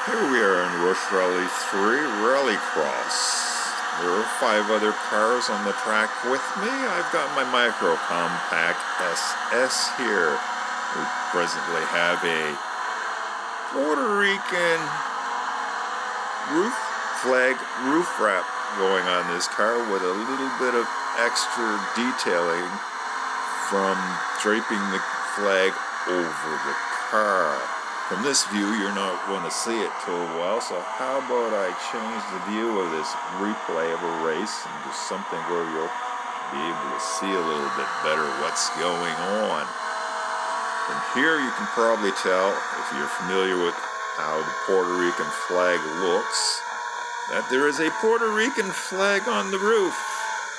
Here we are in Rush Rally 3 Rallycross. There are 5 other cars on the track with me. I've got my Micro Compact SS here. We presently have a Puerto Rican flag roof wrap going on this car with a little bit of extra detailing from draping the flag over the car. From this view, you're not going to see it too well, so how about I change the view of this replay of a race into something where you'll be able to see a little bit better what's going on. From here, you can probably tell, if you're familiar with how the Puerto Rican flag looks, that there is a Puerto Rican flag on the roof.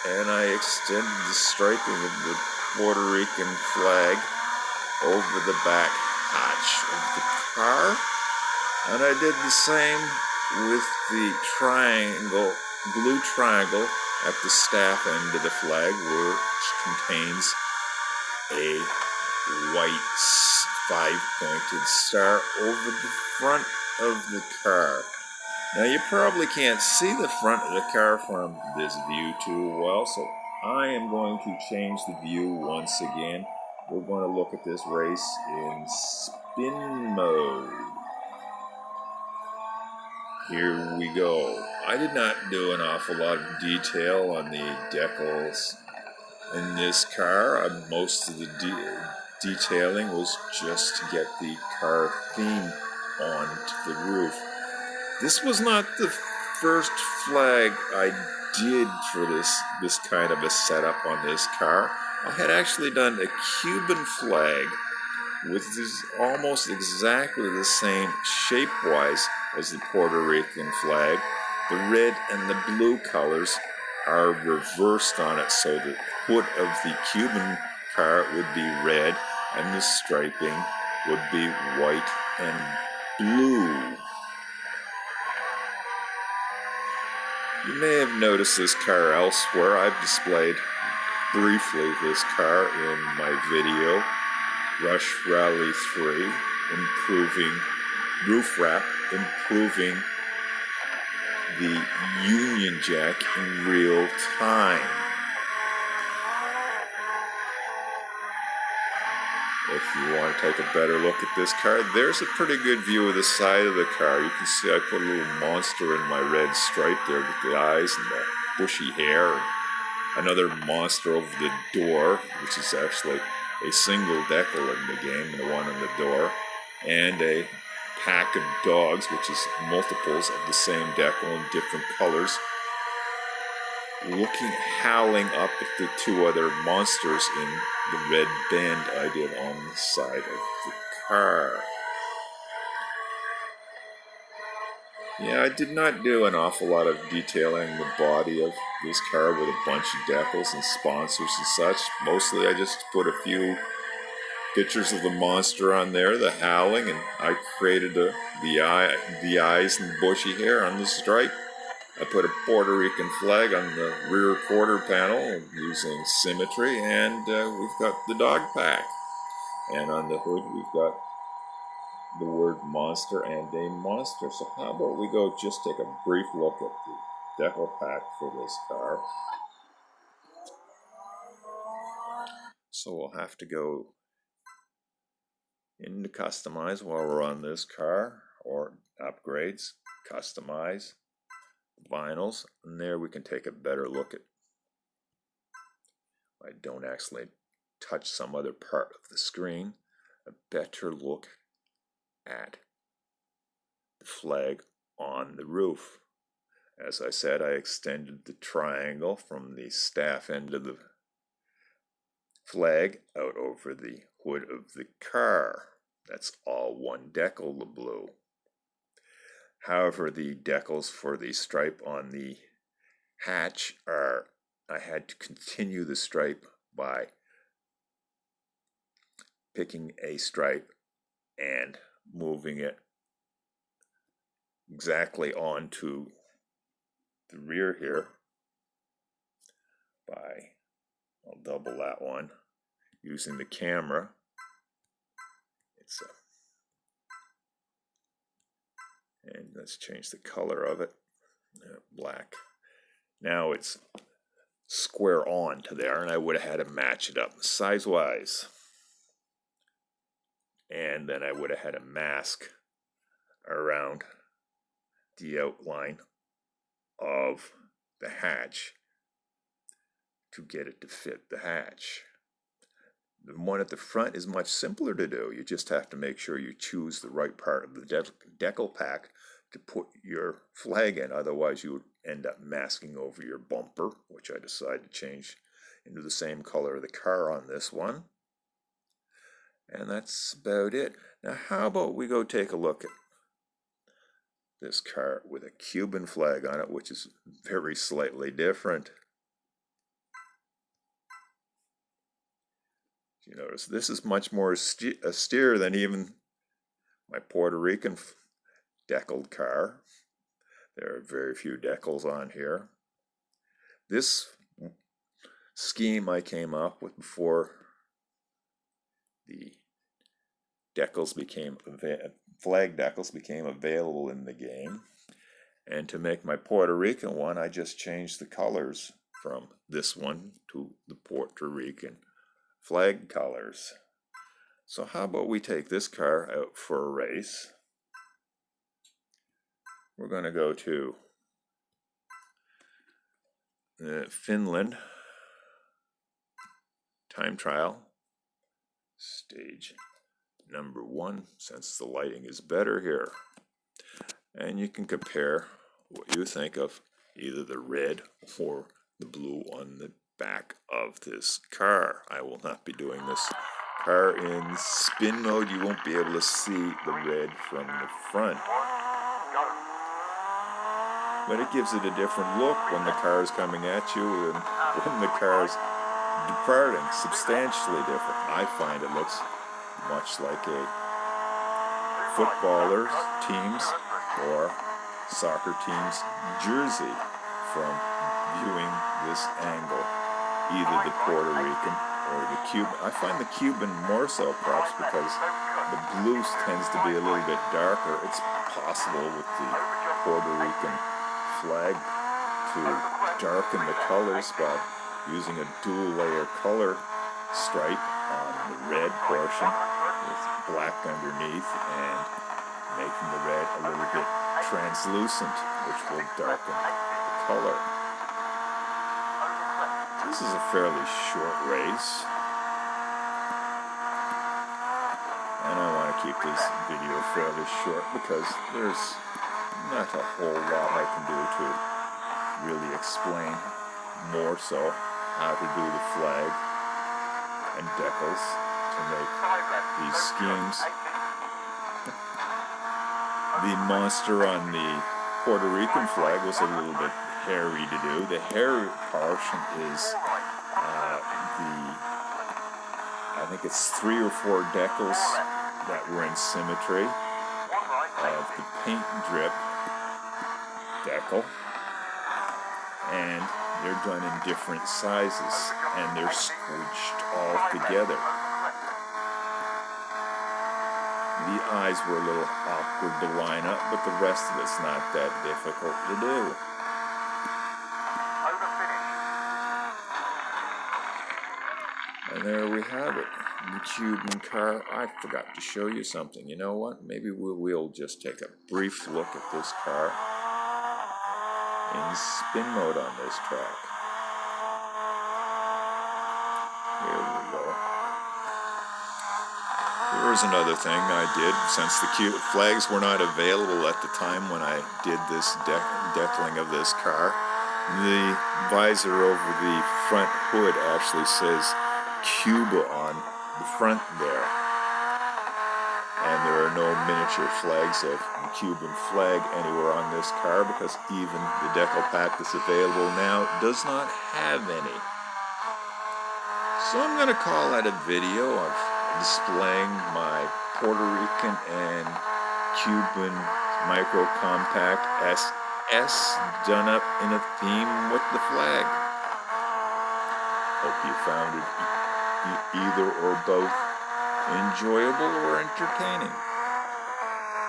And I extended the striping of the Puerto Rican flag over the back hatch of the car, and I did the same with the triangle, blue triangle at the staff end of the flag, which contains a white 5-pointed star over the front of the car. Now you probably can't see the front of the car from this view too well, so I am going to change the view once again. We're going to look at this race in spin mode. Here we go. I did not do an awful lot of detail on the decals in this car. Most of the detailing was just to get the car theme onto the roof. This was not the first flag I did for this kind of a setup on this car. I had actually done a Cuban flag with this almost exactly the same shape-wise as the Puerto Rican flag. The red and the blue colors are reversed on it, so the hood of the Cuban car would be red and the striping would be white and blue. You may have noticed this car elsewhere. I've displayed briefly this car in my video, Rush Rally 3, improving roof wrap, improving the Union Jack in real time. If you want to take a better look at this car, there's a pretty good view of the side of the car. You can see I put a little monster in my red stripe there with the eyes and the bushy hair. Another monster over the door, which is actually a single decal in the game, the one on the door, and a pack of dogs, which is multiples of the same decal in different colors, howling up at the 2 other monsters in the red band I did on the side of the car. Yeah, I did not do an awful lot of detailing the body of this car with a bunch of decals and sponsors and such. Mostly I just put a few pictures of the monster on there, the howling, and I created the eyes and the bushy hair on the stripe. I put a Puerto Rican flag on the rear quarter panel using symmetry, and we've got the dog pack. And on the hood we've got the word monster and a monster. So how about we go just take a brief look at the decal pack for this car. So we'll have to go into customize while we're on this car, or upgrades, customize, vinyls, and there we can take a better look at. I don't actually touch some other part of the screen, a better look at the flag on the roof. As I said, I extended the triangle from the staff end of the flag out over the hood of the car. That's all one decal, the blue. However, the decals for the stripe on the hatch I had to continue the stripe by picking a stripe and moving it exactly onto the rear here by, I'll double that one, using the camera. It's a and Let's change the color of it. Black. Now it's square on to there, and I would have had to match it up size-wise. And then I would have had a mask around the outline of the hatch to get it to fit the hatch. The one at the front is much simpler to do. You just have to make sure you choose the right part of the decal pack to put your flag in. Otherwise, you would end up masking over your bumper, which I decided to change into the same color of the car on this one. And that's about it. Now, how about we go take a look at this car with a Cuban flag on it, which is very slightly different. You notice this is much more austere than even my Puerto Rican decaled car. There are very few decals on here. This scheme I came up with before the decals flag decals became available in the game. And to make my Puerto Rican one, I just changed the colors from this one to the Puerto Rican flag colors. So how about we take this car out for a race? We're going to go to Finland time trial, stage number 1, since the lighting is better here. And you can compare what you think of either the red or the blue on the back of this car. I will not be doing this car in spin mode. You won't be able to see the red from the front. But it gives it a different look when the car is coming at you and when the car is departing. Substantially different. I find it looks much like a footballer's team's or soccer team's jersey from viewing this angle, either the Puerto Rican or the Cuban. I find the Cuban more so, perhaps because the blue tends to be a little bit darker. It's possible with the Puerto Rican flag to darken the colors by using a dual layer color stripe on the red portion with black underneath and making the red a little bit translucent, which will darken the color. This is a fairly short race, and I want to keep this video fairly short because there's not a whole lot I can do to really explain more so how to do the flag and decals to make these schemes. The monster on the Puerto Rican flag was a little bit hairy to do. The hairy portion is I think it's 3 or 4 decals that were in symmetry of the paint drip decal, and they're done in different sizes and they're squished all together. The eyes were a little awkward to line up, but the rest of it's not that difficult to do. And there we have it, the Cuban car. I forgot to show you something. You know what? Maybe we'll just take a brief look at this car in spin mode on this track. Here we go. Here's another thing I did, since the flags were not available at the time when I did this decaling of this car. The visor over the front hood actually says Cuba on the front there. And there are no miniature flags of the Cuban flag anywhere on this car because even the decal pack that's available now does not have any. So I'm going to call that a video of displaying my Puerto Rican and Cuban micro compact SS done up in a theme with the flag. Hope you found it either or both enjoyable or entertaining.